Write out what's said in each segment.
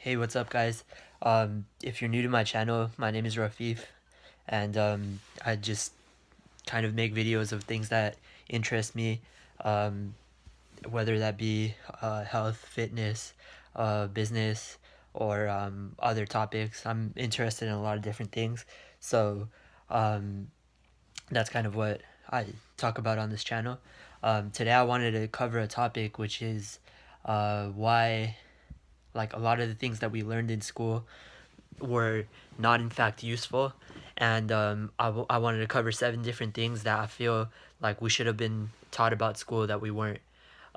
Hey, what's up, guys? If you're new to my channel, my name is Rafif, and I just kind of make videos of things that interest me, um, whether that be health, fitness, business, or other topics. I'm interested in a lot of different things, so um, that's kind of what I talk about on this channel. Today, I wanted to cover a topic which is why, like, a lot of the things that we learned in school were not in fact useful, and I wanted to cover 7 different things that I feel like we should have been taught about school that we weren't.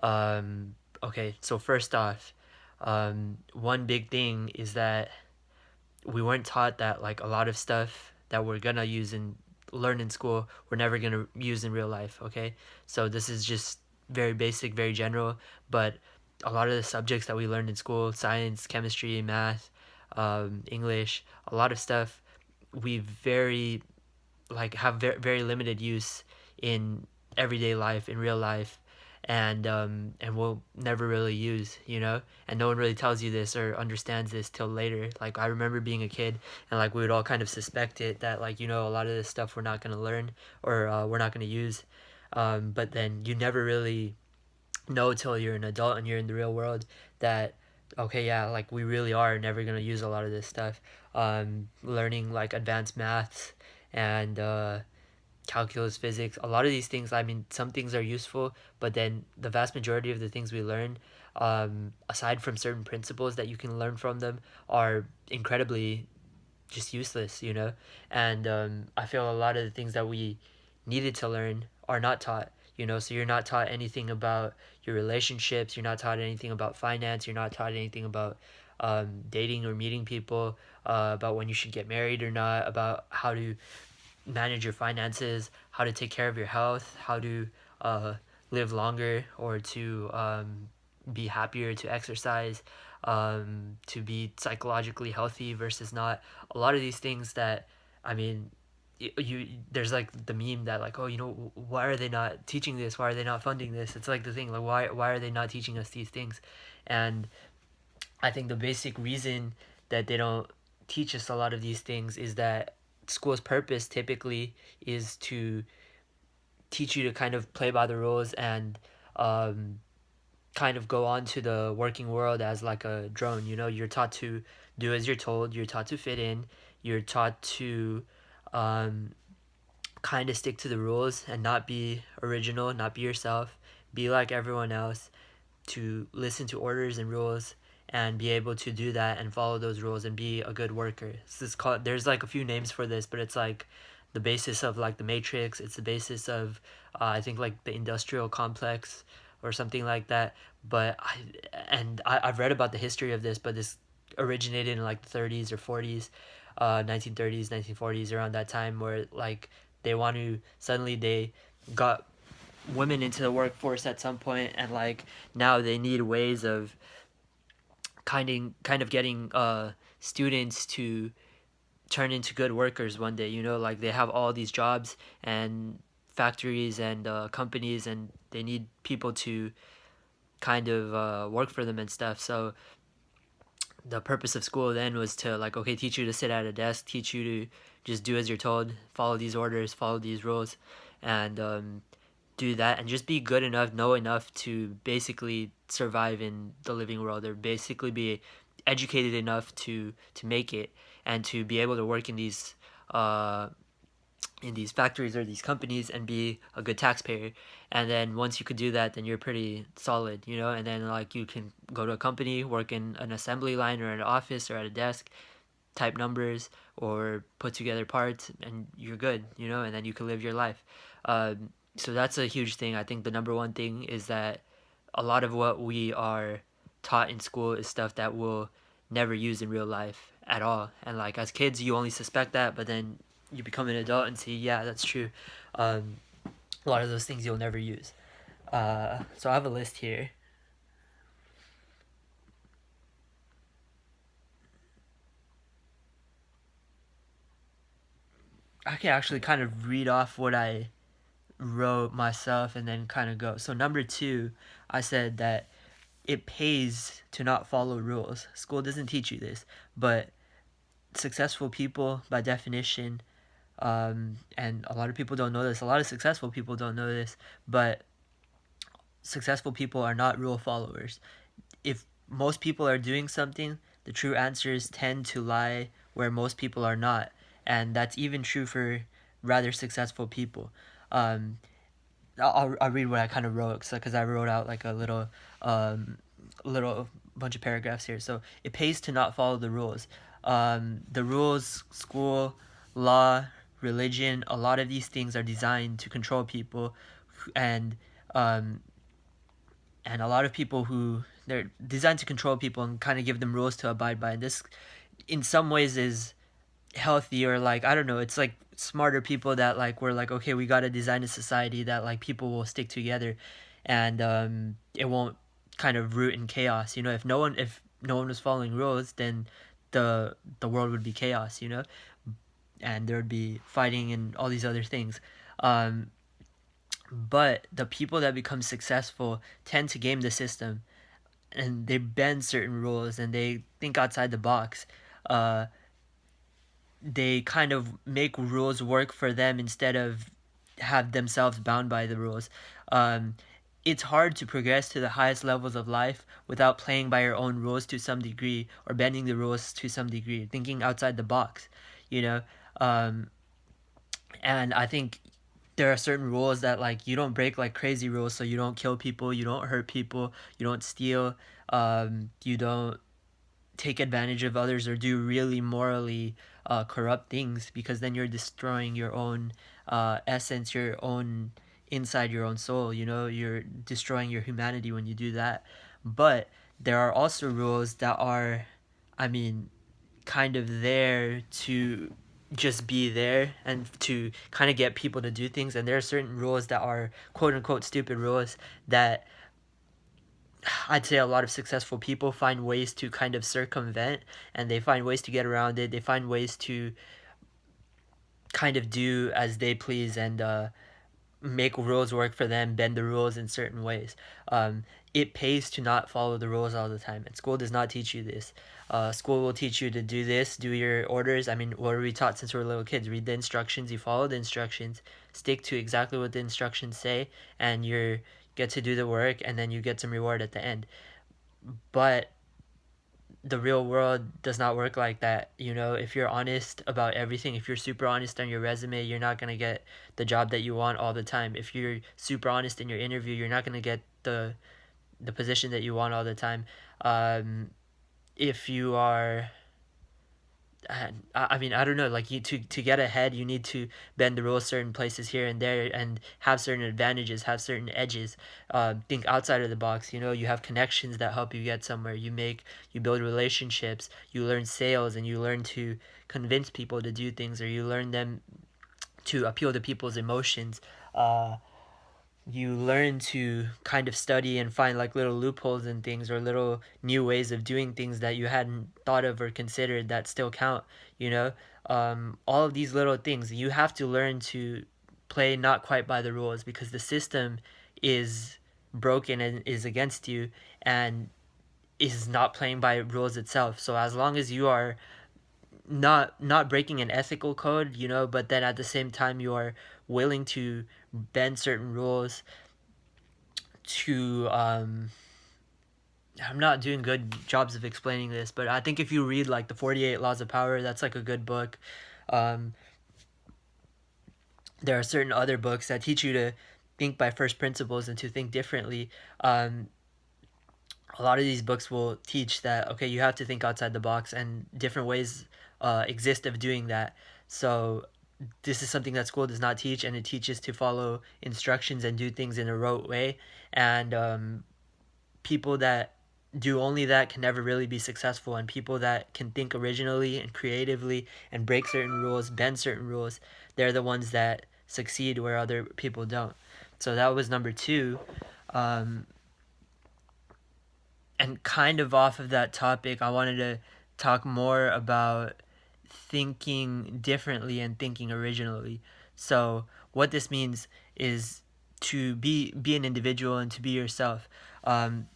Okay, so first off, one big thing is that we weren't taught that like a lot of stuff that we're gonna use and learn in school we're never gonna use in real life. Okay, so this is just very basic, very general, but a lot of the subjects that we learned in school, science, chemistry, math, English, a lot of stuff we very like have very limited use in everyday life, in real life, and we'll never really use, and no one really tells you this or understands this till later. Like, I remember being a kid, and like we would all kind of suspect it that, like, a lot of this stuff we're not going to learn, or we're not going to use, but then you never really know till you're an adult and you're in the real world that, okay, yeah, like we really are never going to use a lot of this stuff. Learning like advanced maths and calculus, physics, a lot of these things, I mean, some things are useful, but then the vast majority of the things we learn, aside from certain principles that you can learn from them, are incredibly just useless. And I feel a lot of the things that we needed to learn are not taught. So you're not taught anything about your relationships, you're not taught anything about finance, you're not taught anything about dating or meeting people, about when you should get married or not, about how to manage your finances, how to take care of your health, how to uh, live longer, or to be happier, to exercise, to be psychologically healthy versus not. A lot of these things that, I mean, you there's like the meme that, like, oh, why are they not teaching this? Why are they not funding this? It's like the thing, like, why are they not teaching us these things? And I think the basic reason that they don't teach us a lot of these things is that school's purpose typically is to teach you to kind of play by the rules and um, kind of go on to the working world as like a drone. You're taught to do as you're told, you're taught to fit in, you're taught to um, kind of stick to the rules and not be original, not be yourself, be like everyone else, to listen to orders and rules and be able to do that and follow those rules and be a good worker. This is called, there's like a few names for this, but it's like the basis of like the Matrix. It's the basis of I think like the industrial complex or something like that. But I've read about the history of this, but this originated in like the 30s or 40s, 1930s, 1940s, around that time, where like they want to suddenly they got women into the workforce at some point, and like now they need ways of kind of getting students to turn into good workers one day. Like they have all these jobs and factories and companies, and they need people to kind of work for them and stuff. So the purpose of school then was to, like, okay, teach you to sit at a desk, teach you to just do as you're told, follow these orders, follow these rules, and do that, and just be good enough, know enough to basically survive in the living world, or basically be educated enough to make it, and to be able to work uh, in these factories or these companies and be a good taxpayer. And then once you could do that, then you're pretty solid. And then like you can go to a company, work in an assembly line or an office or at a desk, type numbers or put together parts, and you're good. And then you can live your life. So that's a huge thing. I think the number one thing is that a lot of what we are taught in school is stuff that we'll never use in real life at all. And like as kids, you only suspect that, but then you become an adult and see, yeah, that's true. Um, a lot of those things you'll never use. So I have a list here. I can actually kind of read off what I wrote myself and then kind of go. So number two, I said that it pays to not follow rules. School doesn't teach you this, but successful people, by definition, and a lot of people don't know this. A lot of successful people don't know this, but successful people are not rule followers. If most people are doing something, the true answers tend to lie where most people are not, and that's even true for rather successful people. Um, I'll read what I kind of wrote because I wrote out like a little bunch of paragraphs here. So it pays to not follow the rules. The rules, school, law, religion, a lot of these things are designed to control people, and um, and a lot of people who they're designed to control people and kind of give them rules to abide by. And this, in some ways, is healthy, or like, I don't know, it's like smarter people that like we're like, okay, we got to design a society that like people will stick together, and it won't kind of root in chaos. You know, if no one was following rules, then the world would be chaos. You know, and there would be fighting and all these other things. Um, but the people that become successful tend to game the system, and they bend certain rules and they think outside the box. Uh, they kind of make rules work for them instead of have themselves bound by the rules. Um, it's hard to progress to the highest levels of life without playing by your own rules to some degree, or bending the rules to some degree, thinking outside the box, you know. Um, and I think there are certain rules that like you don't break like crazy rules, so you don't kill people, you don't hurt people, you don't steal, you don't take advantage of others or do really morally corrupt things, because then you're destroying your own essence, your own inside, your own soul. You know, you're destroying your humanity when you do that. But there are also rules that are, I mean, kind of there to just be there and to kind of get people to do things. And there are certain rules that are quote unquote stupid rules that I'd say a lot of successful people find ways to kind of circumvent, and they find ways to get around it. They find ways to kind of do as they please, and make rules work for them, bend the rules in certain ways. It pays to not follow the rules all the time, and school does not teach you this. School will teach you to do this, do your orders. I mean, what are we taught since we're little kids? Read the instructions, you follow the instructions, stick to exactly what the instructions say, and you get to do the work, and then you get some reward at the end. But the real world does not work like that. You know, if you're honest about everything, if you're super honest on your resume, you're not going to get the job that you want all the time. If you're super honest in your interview, you're not going to get the position that you want all the time. If you are, I mean, I don't know, like, you to get ahead, you need to bend the rules certain places here and there, and have certain advantages, have certain edges. Think outside of the box. You know, you have connections that help you get somewhere. You build relationships, you learn sales, and you learn to convince people to do things, or you learn them to appeal to people's emotions. You learn to kind of study and find like little loopholes and things, or little new ways of doing things that you hadn't thought of or considered that still count. You know, all of these little things you have to learn to play not quite by the rules, because the system is broken and is against you, and is not playing by rules itself. So as long as you are not breaking an ethical code, you know, but then at the same time you are willing to bend certain rules to I'm not doing good jobs of explaining this, but I think if you read like the 48 Laws of Power, that's like a good book. um there are certain other books that teach you to think by first principles and to think differently. A lot of these books will teach that, okay, you have to think outside the box, and different ways exist of doing that. So this is something that school does not teach, and it teaches to follow instructions and do things in a rote way. And people that do only that can never really be successful, and people that can think originally and creatively and break certain rules, bend certain rules, they're the ones that succeed where other people don't. So that was number two. Um, and kind of off of that topic, I wanted to talk more about thinking differently and thinking originally. So what this means is to be an individual and to be yourself. Um,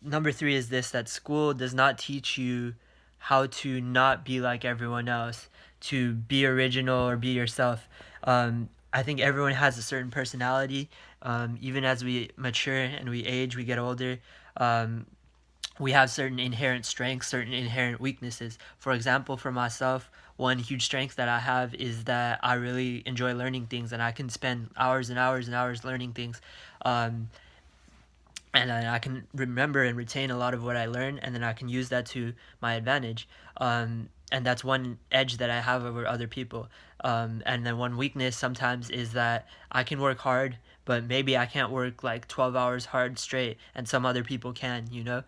number three is this, that school does not teach you how to not be like everyone else, to be original or be yourself. I think everyone has a certain personality. Even as we mature and we age, we get older. Um, we have certain inherent strengths, certain inherent weaknesses. For example, for myself, one huge strength that I have is that I really enjoy learning things, and I can spend hours and hours and hours learning things. Um, and then I can remember and retain a lot of what I learn, and then I can use that to my advantage. And that's one edge that I have over other people. And then one weakness sometimes is that I can work hard, but maybe I can't work like 12 hours hard straight, and some other people can, you know?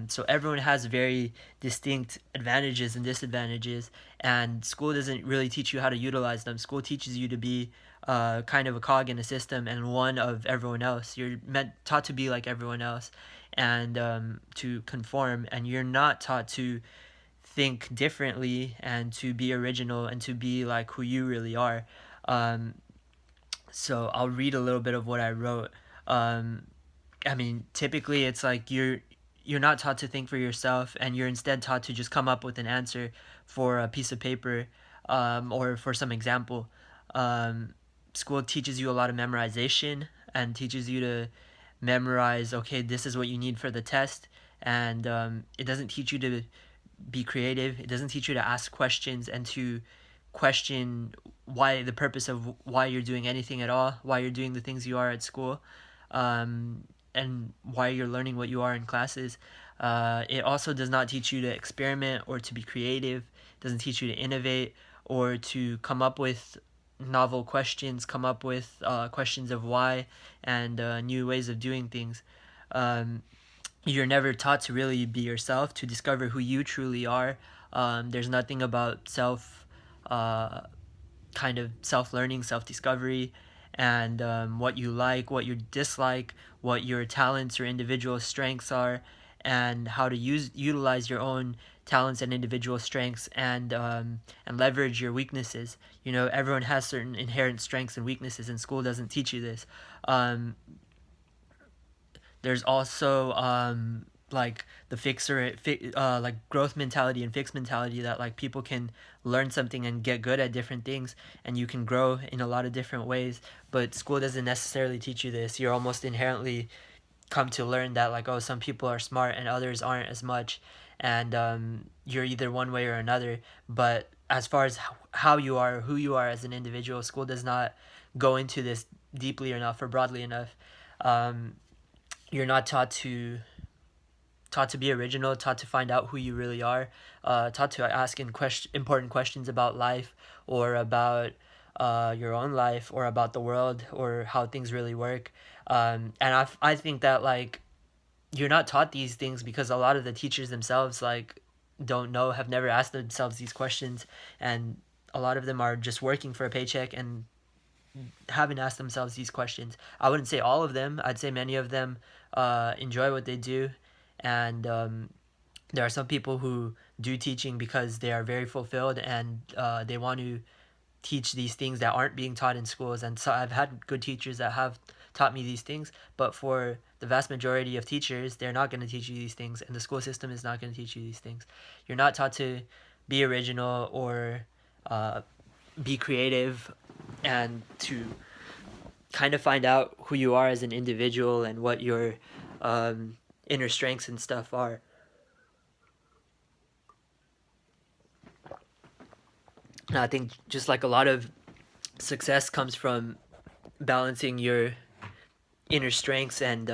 So everyone has very distinct advantages and disadvantages, and school doesn't really teach you how to utilize them. School teaches you to be kind of a cog in a system and one of everyone else. You're taught to be like everyone else, and to conform, and you're not taught to think differently and to be original and to be like who you really are. Um, so I'll read a little bit of what I wrote. Um, I mean, typically it's like you're not taught to think for yourself, and you're instead taught to just come up with an answer for a piece of paper, or for some example. Um, School teaches you a lot of memorization and teaches you to memorize. Okay, this is what you need for the test, and it doesn't teach you to be creative. It doesn't teach you to ask questions and to question why, the purpose of why you're doing anything at all, why you're doing the things you are at school, um, and why you're learning what you are in classes. It also does not teach you to experiment or to be creative. It doesn't teach you to innovate or to come up with novel questions, come up with questions of why, and new ways of doing things. Um, you're never taught to really be yourself, to discover who you truly are. There's nothing about uh, kind of self learning, self discovery, and what you like, what you dislike, what your talents or individual strengths are, and how to utilize your own talents and individual strengths, and leverage your weaknesses. You know, everyone has certain inherent strengths and weaknesses, and school doesn't teach you this. Um, there's also like the like growth mentality and fixed mentality, that like people can learn something and get good at different things, and you can grow in a lot of different ways. But school doesn't necessarily teach you this. You're almost inherently come to learn that, like, oh, some people are smart and others aren't as much, and you're either one way or another. But as far as how you are, who you are as an individual, school does not go into this deeply enough or broadly enough. um, you're not taught to be original, taught to find out who you really are, taught to ask important questions about life, or about your own life, or about the world, or how things really work. And I think that, like, you're not taught these things because a lot of the teachers themselves, like, don't know, have never asked themselves these questions, and a lot of them are just working for a paycheck and haven't asked themselves these questions. I wouldn't say all of them. I'd say many of them enjoy what they do, and there are some people who do teaching because they are very fulfilled, and they want to teach these things that aren't being taught in schools. And so I've had good teachers that have taught me these things, but for the vast majority of teachers, they're not going to teach you these things, and the school system is not going to teach you these things. You're not taught to be original, or uh, be creative, and to kind of find out who you are as an individual and what your inner strengths and stuff are. And I think just like a lot of success comes from balancing your inner strengths and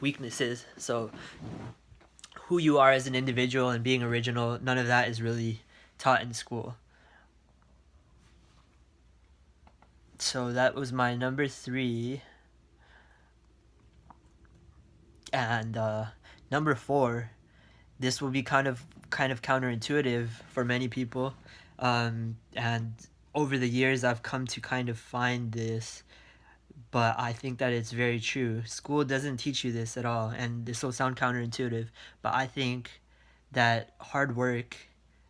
weaknesses. So who you are as an individual and being original, none of that is really taught in school. So that was my number three. And number four, this will be kind of counterintuitive for many people, and over the years I've come to kind of find this, but I think that it's very true. School doesn't teach you this at all, and this will sound counterintuitive, but I think that hard work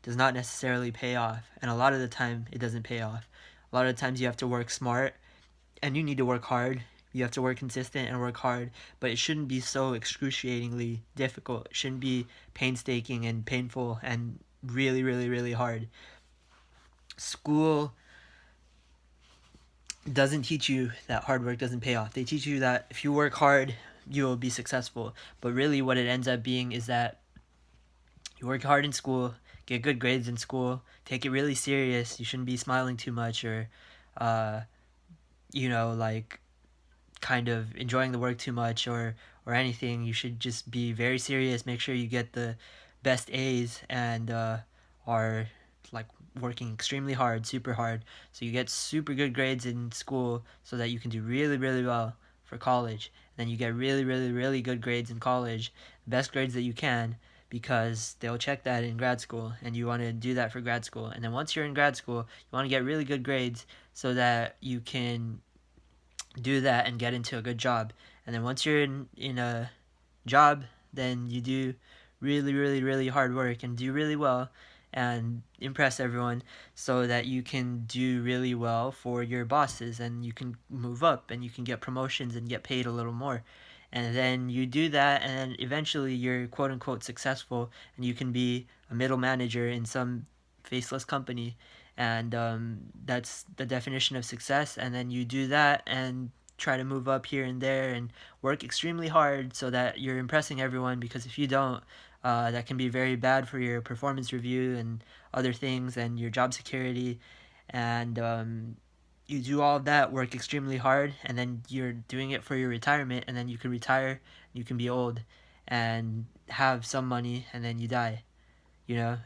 does not necessarily pay off, and a lot of the time it doesn't pay off. A lot of the times you have to work smart, and you need to work hard. You have to work consistent and work hard, but it shouldn't be so excruciatingly difficult. It shouldn't be painstaking and painful and really, really, really hard. School doesn't teach you that hard work doesn't pay off. They teach you that if you work hard, you will be successful. But really, what it ends up being is that you work hard in school, get good grades in school, take it really serious. You shouldn't be smiling too much or, uh, like kind of enjoying the work too much or anything. You should just be very serious. Make sure you get the best A's and are like working extremely hard, super hard, so you get super good grades in school so that you can do really, really well for college. And then you get really, really, really good grades in college, best grades that you can, because they'll check that in grad school, and you want to do that for grad school. And then once you're in grad school, you want to get really good grades so that you can do that and get into a good job. And then once you're in a job, then you do really, really, really hard work and do really well and impress everyone so that you can do really well for your bosses, and you can move up and you can get promotions and get paid a little more. And then you do that, and eventually you're quote unquote successful, and you can be a middle manager in some faceless company. And that's the definition of success. And then you do that and try to move up here and there and work extremely hard so that you're impressing everyone, because if you don't, that can be very bad for your performance review and other things and your job security. And you do all of that, work extremely hard, and then you're doing it for your retirement, and then you can retire, you can be old and have some money, and then you die,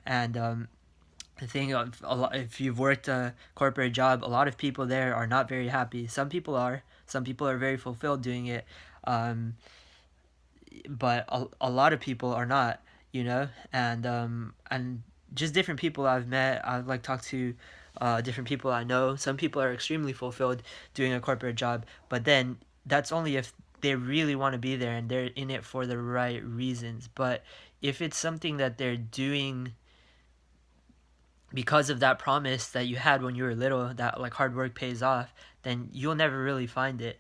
and the thing of a lot, if you've worked a corporate job, a lot of people there are not very happy. Some people are very fulfilled doing it, um, but a lot of people are not, and just different people I've met. I've like talked to different people I know. Some people are extremely fulfilled doing a corporate job, but then that's only if they really want to be there and they're in it for the right reasons. But if it's something that they're doing because of that promise that you had when you were little, that like hard work pays off, then you'll never really find it.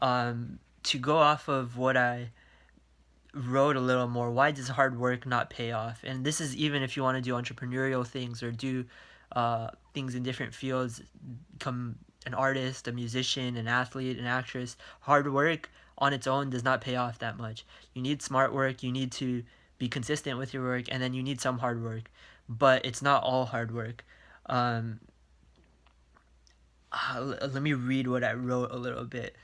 To go off of what I wrote a little more, why does hard work not pay off? And this is even if you want to do entrepreneurial things or do things in different fields, become an artist, a musician, an athlete, an actress. Hard work on its own does not pay off that much. You need smart work, you need to be consistent with your work, and then you need some hard work. But it's not all hard work. Um, Let me read what I wrote a little bit.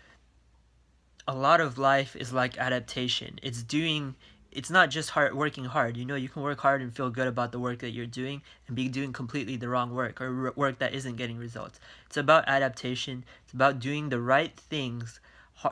A lot of life is like adaptation. It's not just working hard. You can work hard and feel good about the work that you're doing and be doing completely the wrong work or work that isn't getting results. It's about adaptation. It's about doing the right things,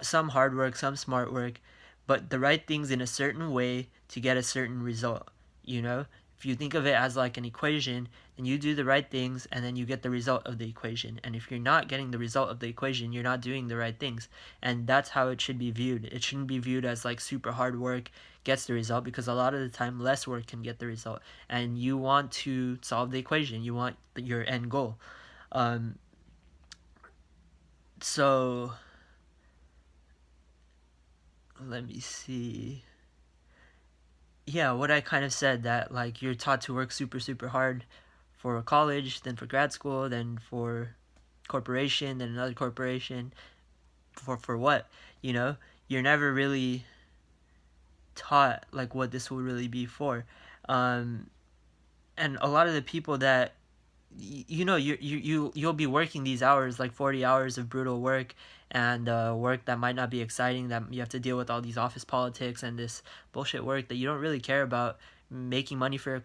some hard work, some smart work, but the right things in a certain way to get a certain result, you know? If you think of it as like an equation, then you do the right things and then you get the result of the equation. And if you're not getting the result of the equation, you're not doing the right things. And that's how it should be viewed. It shouldn't be viewed as like super hard work gets the result, because a lot of the time less work can get the result. And you want to solve the equation. You want your end goal. Um, so let me see. Yeah, what I kind of said, that like you're taught to work super, super hard for college, then for grad school, then for corporation, then another corporation. For what? You know? You're never really taught like what this will really be for. Um, and a lot of the people that you'll be working these hours, like 40 hours of brutal work, and work that might not be exciting, that you have to deal with all these office politics and this bullshit work that you don't really care about, making money for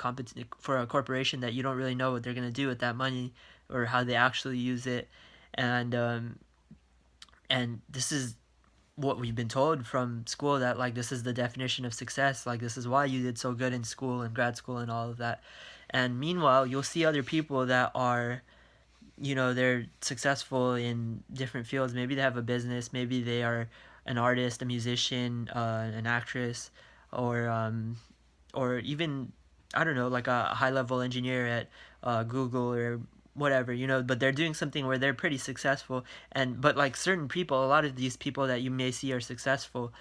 for a corporation that you don't really know what they're going to do with that money or how they actually use it. And um, and this is what we've been told from school, that like this is the definition of success, like this is why you did so good in school and grad school and all of that. And meanwhile, you'll see other people that are, they're successful in different fields. Maybe they have a business, maybe they are an artist, a musician, an actress, or even, I don't know, like a high level engineer at Google or whatever, you know, but they're doing something where they're pretty successful. And but like certain people, a lot of these people that you may see are successful,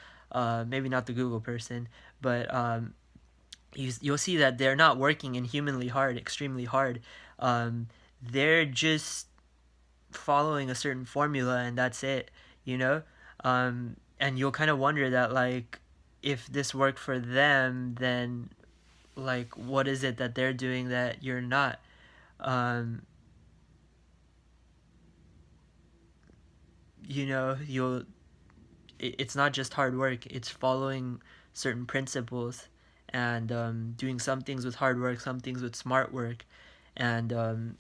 maybe not the Google person, but you'll see that they're not working inhumanly hard, extremely hard. They're just following a certain formula, and that's it, you know. And you'll kind of wonder that, like, if this worked for them, then like what is it that they're doing that you're not? um, you know, it's not just hard work, it's following certain principles, and doing some things with hard work, some things with smart work. And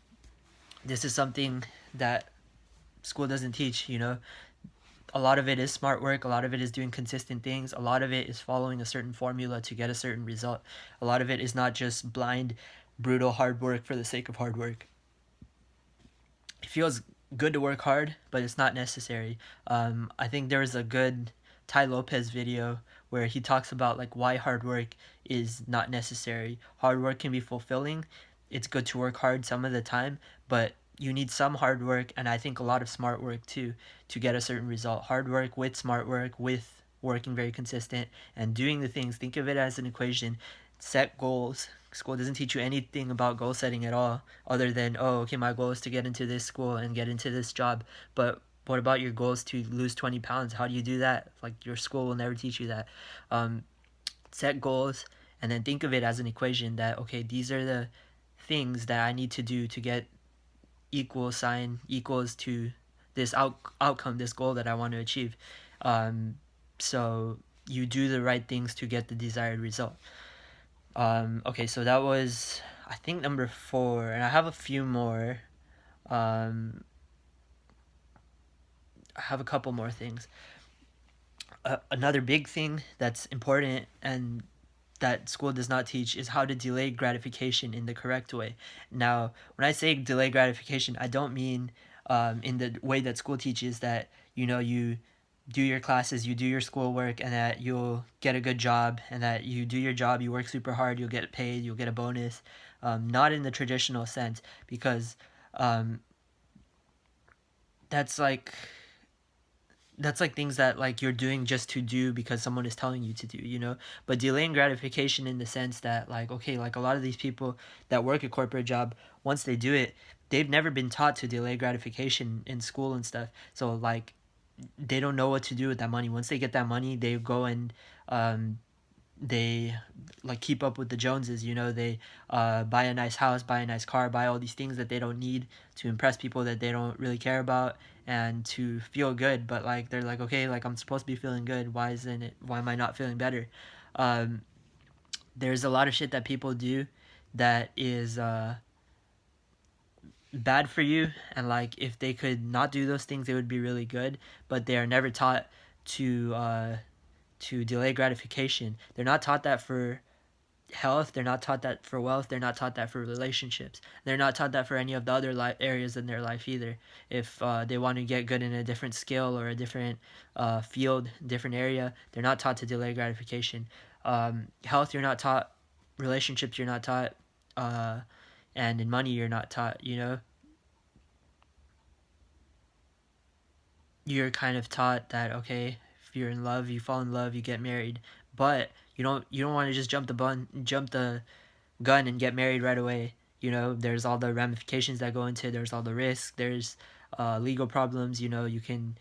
this is something that school doesn't teach, you know. A lot of it is smart work, a lot of it is doing consistent things, a lot of it is following a certain formula to get a certain result. A lot of it is not just blind, brutal hard work for the sake of hard work. It feels good to work hard, but it's not necessary. I think there was a good Tai Lopez video where he talks about like why hard work is not necessary. Hard work can be fulfilling. It's good to work hard some of the time, but you need some hard work, and I think a lot of smart work too, to get a certain result. Hard work with smart work, with working very consistent and doing the things. Think of it as an equation. Set goals. School doesn't teach you anything about goal setting at all, other than, oh, okay, my goal is to get into this school and get into this job. But what about your goals to lose 20 pounds? How do you do that? Like, your school will never teach you that. um, Set goals, and then think of it as an equation that, okay, these are the things that I need to do to get equal sign equals to this outcome, this goal that I want to achieve. um, so you do the right things to get the desired result. Okay, so that was, I think, number 4, and I have a few more. Um, I have a couple more things. Another big thing that's important and that school does not teach is how to delay gratification in the correct way. Now, when I say delay gratification, I don't mean in the way that school teaches, that, you know, you do your classes, you do your schoolwork, and that you'll get a good job, and that you do your job, you work super hard, you'll get paid, you'll get a bonus. Not in the traditional sense, because um, that's like things that like you're doing just to do because someone is telling you to do, you know. But delaying gratification in the sense that, like, okay, like a lot of these people that work a corporate job, once they do it, they've never been taught to delay gratification in school and stuff. So like they don't know what to do with that money. Once they get that money, they go and they like keep up with the Joneses, you know. They buy a nice house, buy a nice car, buy all these things that they don't need to impress people that they don't really care about, and to feel good. But like they're like, okay, like I'm supposed to be feeling good, why am I not feeling better? um, there's a lot of shit that people do that is bad for you, and like if they could not do those things, it would be really good. But they are never taught to delay gratification. They're not taught that for health, they're not taught that for wealth, they're not taught that for relationships, they're not taught that for any of the other areas in their life either. If they want to get good in a different skill or a different field, different area, they're not taught to delay gratification. Health, you're not taught. Relationships, you're not taught. And in money, you're not taught, you know. You're kind of taught that, okay, if you're in love, you fall in love, you get married. But you don't want to just jump the gun and get married right away. You know, there's all the ramifications that go into it. There's all the risks. There's legal problems. You know, you can,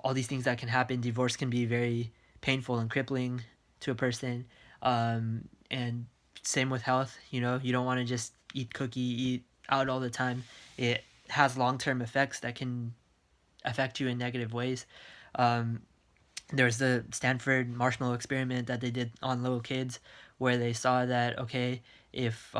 all these things that can happen. Divorce can be very painful and crippling to a person. And same with health. You know, you don't want to just eat out all the time. It has long-term effects that can affect you in negative ways. Um, there's the Stanford marshmallow experiment that they did on little kids, where they saw that, okay, if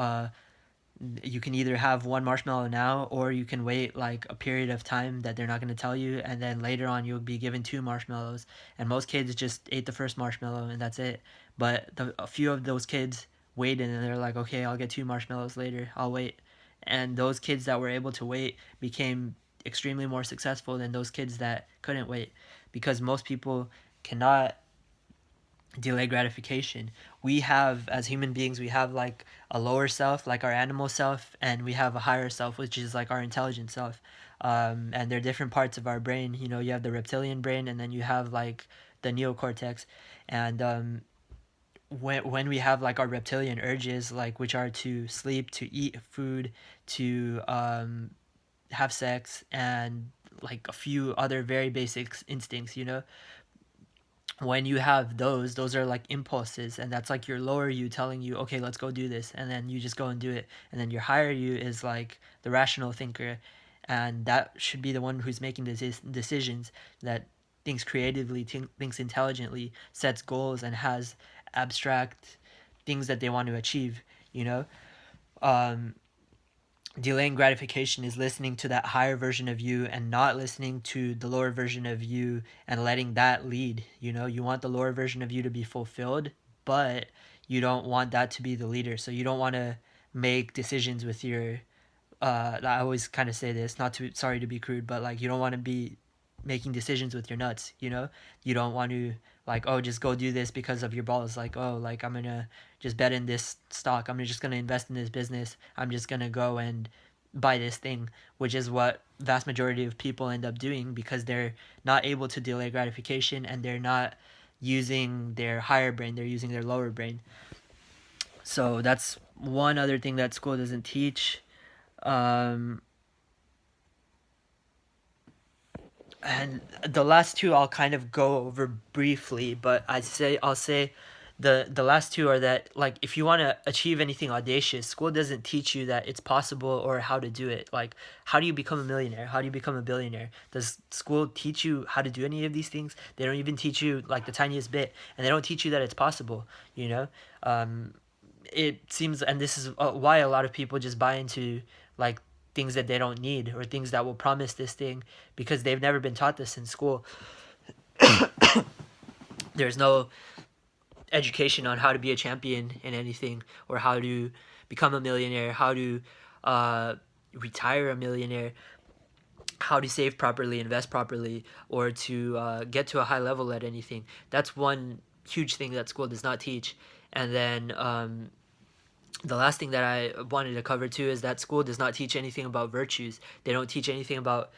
you can either have one marshmallow now, or you can wait like a period of time that they're not going to tell you, and then later on you'll be given 2 marshmallows. And most kids just ate the first marshmallow and that's it. But a few of those kids waited, and they're like, okay, I'll get 2 marshmallows later, I'll wait. And those kids that were able to wait became extremely more successful than those kids that couldn't wait, because most people cannot delay gratification. We have, as human beings, we have like a lower self, like our animal self, and we have a higher self, which is like our intelligent self. And they're different parts of our brain. You know, you have the reptilian brain, and then you have like the neocortex. And when we have like our reptilian urges, like which are to sleep, to eat food, to have sex, and like a few other very basic instincts, you know, when you have those are like impulses, and that's like your lower you telling you, okay, let's go do this, and then you just go and do it. And then your higher you is like the rational thinker, and that should be the one who's making decisions, that thinks creatively, thinks intelligently, sets goals, and has abstract things that they want to achieve, you know. um Delaying gratification is listening to that higher version of you and not listening to the lower version of you and letting that lead. You know, you want the lower version of you to be fulfilled, but you don't want that to be the leader. So you don't want to make decisions with your I always kind of say this, not to, sorry to be crude, but like you don't want to be making decisions with your nuts, you know? You don't want to like, oh, just go do this because of your balls. Like, oh, like I'm gonna just bet in this stock. I'm just gonna invest in this business. I'm just gonna go and buy this thing, which is what vast majority of people end up doing because they're not able to delay gratification, and they're not using their higher brain, they're using their lower brain. So that's one other thing that school doesn't teach. Um, and the last two I'll kind of go over briefly, but I'll say the last two are that, like, if you want to achieve anything audacious, school doesn't teach you that it's possible or how to do it. Like, how do you become a millionaire? How do you become a billionaire? Does school teach you how to do any of these things? They don't even teach you like the tiniest bit, and they don't teach you that it's possible, you know. It seems, and this is why a lot of people just buy into like things that they don't need, or things that will promise this thing, because they've never been taught this in school. There's no education on how to be a champion in anything, or how to become a millionaire, how to uh, retire a millionaire, how to save properly, invest properly, or to get to a high level at anything. That's one huge thing that school does not teach. And then the last thing that I wanted to cover too is that school does not teach anything about virtues. They don't teach anything about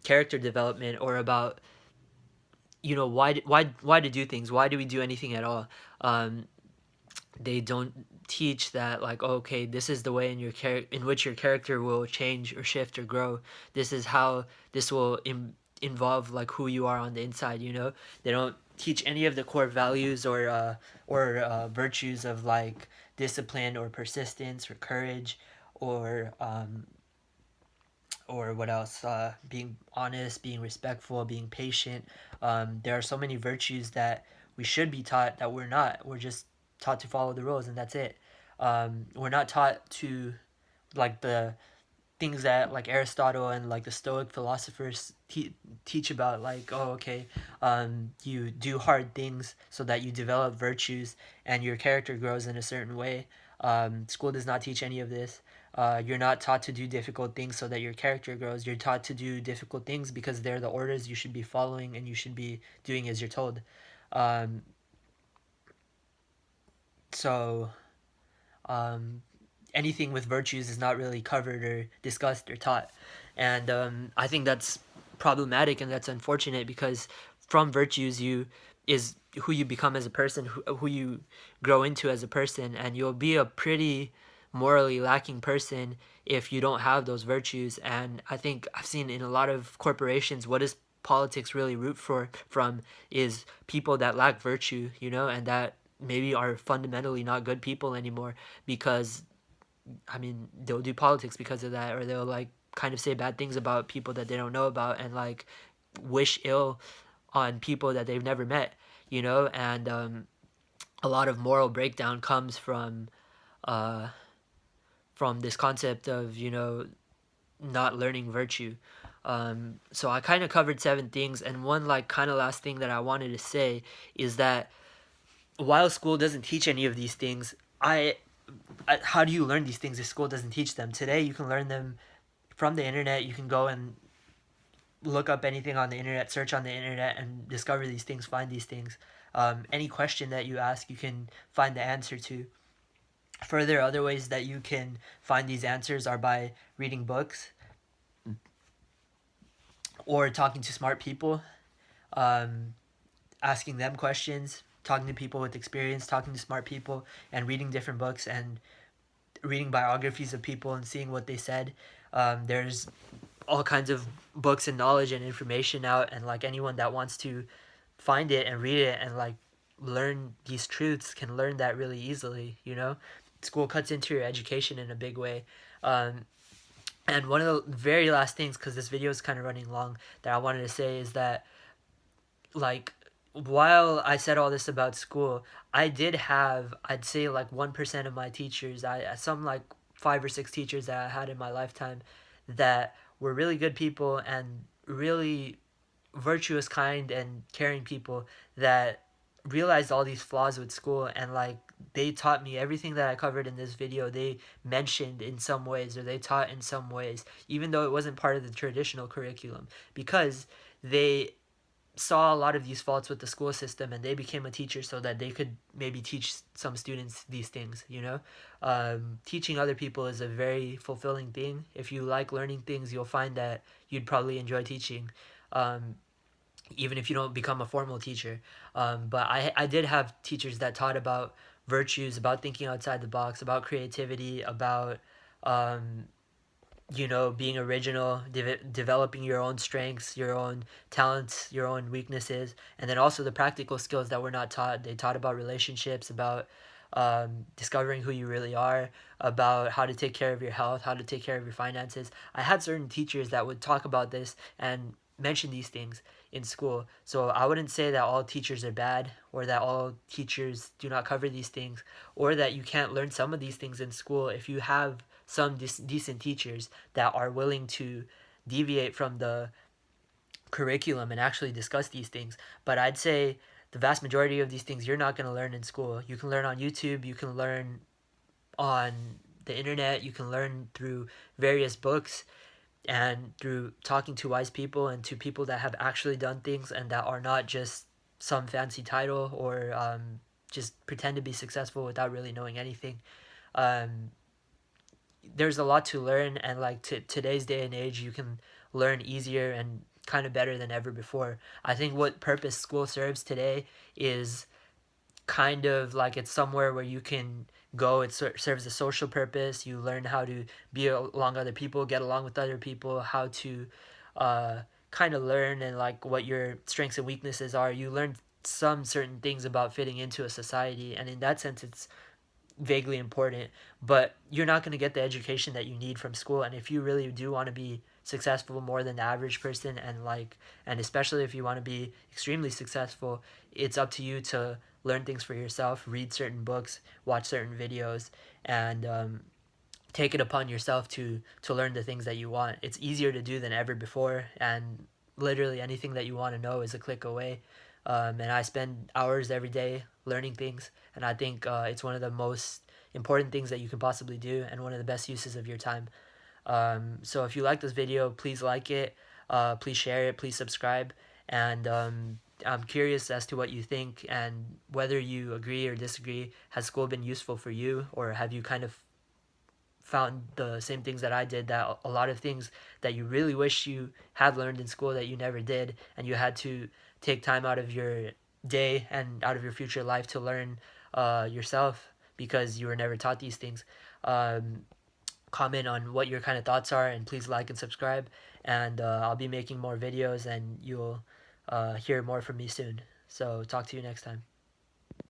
character development, or about, you know, why to do things. Why do we do anything at all? Um, they don't teach that, like, oh, okay, this is the way in which your character will change or shift or grow. This is how this will involve like who you are on the inside. You know, they don't teach any of the core values or virtues of like discipline or persistence or courage, or or what else, being honest, being respectful, being patient. There are so many virtues that we should be taught that we're not. We're just taught to follow the rules, and that's it. We're not taught to, like, the things that like Aristotle and like the Stoic philosophers teach about, like, oh, okay, you do hard things so that you develop virtues and your character grows in a certain way. School does not teach any of this. You're not taught to do difficult things so that your character grows. You're taught to do difficult things because they're the orders you should be following, and you should be doing as you're told. Um, so um, anything with virtues is not really covered or discussed or taught. And I think that's problematic, and that's unfortunate, because from virtues you is who you become as a person, who you grow into as a person, and you'll be a pretty morally lacking person if you don't have those virtues. And I think I've seen in a lot of corporations, what does politics really root for from is people that lack virtue, you know, and that maybe are fundamentally not good people anymore, because I mean, they'll do politics because of that, or they'll like kind of say bad things about people that they don't know about, and like wish ill on people that they've never met, you know. And a lot of moral breakdown comes uh, from this concept of, you know, not learning virtue. So I kind of covered 7 things, and one like kind of last thing that I wanted to say is that while school doesn't teach any of these things, how do you learn these things if school doesn't teach them? Today you can learn them from the internet. You can go and look up anything on the internet, search on the internet, and discover these things, find these things. any question that you ask, you can find the answer to. Further, other ways that you can find these answers are by reading books or talking to smart people, um, asking them questions, talking to people with experience, talking to smart people, and reading different books and reading biographies of people and seeing what they said. There's all kinds of books and knowledge and information out, and like anyone that wants to find it and read it and like learn these truths can learn that really easily. School cuts into your education in a big way. Um, and one of the very last things, because this video is kind of running long, that I wanted to say is that, like, while I said all this about school, I did have, I'd say, like 1% of my teachers, some like 5 or 6 teachers that I had in my lifetime that were really good people and really virtuous, kind, and caring people that realized all these flaws with school, and like they taught me everything that I covered in this video. They mentioned in some ways, or they taught in some ways, even though it wasn't part of the traditional curriculum, because they saw a lot of these faults with the school system, and they became a teacher so that they could maybe teach some students these things. Teaching other people is a very fulfilling thing. If you like learning things, you'll find that you'd probably enjoy teaching, um, even if you don't become a formal teacher. But I did have teachers that taught about virtues, about thinking outside the box, about creativity, about um, being original, developing your own strengths, your own talents, your own weaknesses, and then also the practical skills that were not taught. They taught about relationships, about discovering who you really are, about how to take care of your health, how to take care of your finances. I had certain teachers that would talk about this and mention these things in school. So I wouldn't say that all teachers are bad, or that all teachers do not cover these things, or that you can't learn some of these things in school if you have some decent teachers that are willing to deviate from the curriculum and actually discuss these things. But I'd say the vast majority of these things you're not going to learn in school. You can learn on YouTube, you can learn on the internet, you can learn through various books and through talking to wise people and to people that have actually done things and that are not just some fancy title, or just pretend to be successful without really knowing anything. Um, there's a lot to learn, and like today's day and age, you can learn easier and kind of better than ever before. I think what purpose school serves today is kind of like it's somewhere where you can go. It serves a social purpose. You learn how to be along other people, get along with other people, how to uh, kind of learn, and like what your strengths and weaknesses are. You learn some certain things about fitting into a society, and in that sense it's vaguely important, but you're not going to get the education that you need from school. And if you really do want to be successful more than the average person, and especially if you want to be extremely successful, it's up to you to learn things for yourself, read certain books, watch certain videos, and take it upon yourself to learn the things that you want. It's easier to do than ever before, and literally anything that you want to know is a click away. And I spend hours every day learning things, and I think it's one of the most important things that you can possibly do, and one of the best uses of your time. So if you like this video, please like it, please share it, please subscribe, and I'm curious as to what you think and whether you agree or disagree. Has school been useful for you, or have you kind of found the same things that I did, that a lot of things that you really wish you had learned in school that you never did, and you had to take time out of your day and out of your future life to learn yourself because you were never taught these things. Um, Comment on what your kind of thoughts are, and please like and subscribe, and I'll be making more videos, and you'll hear more from me soon. So talk to you next time.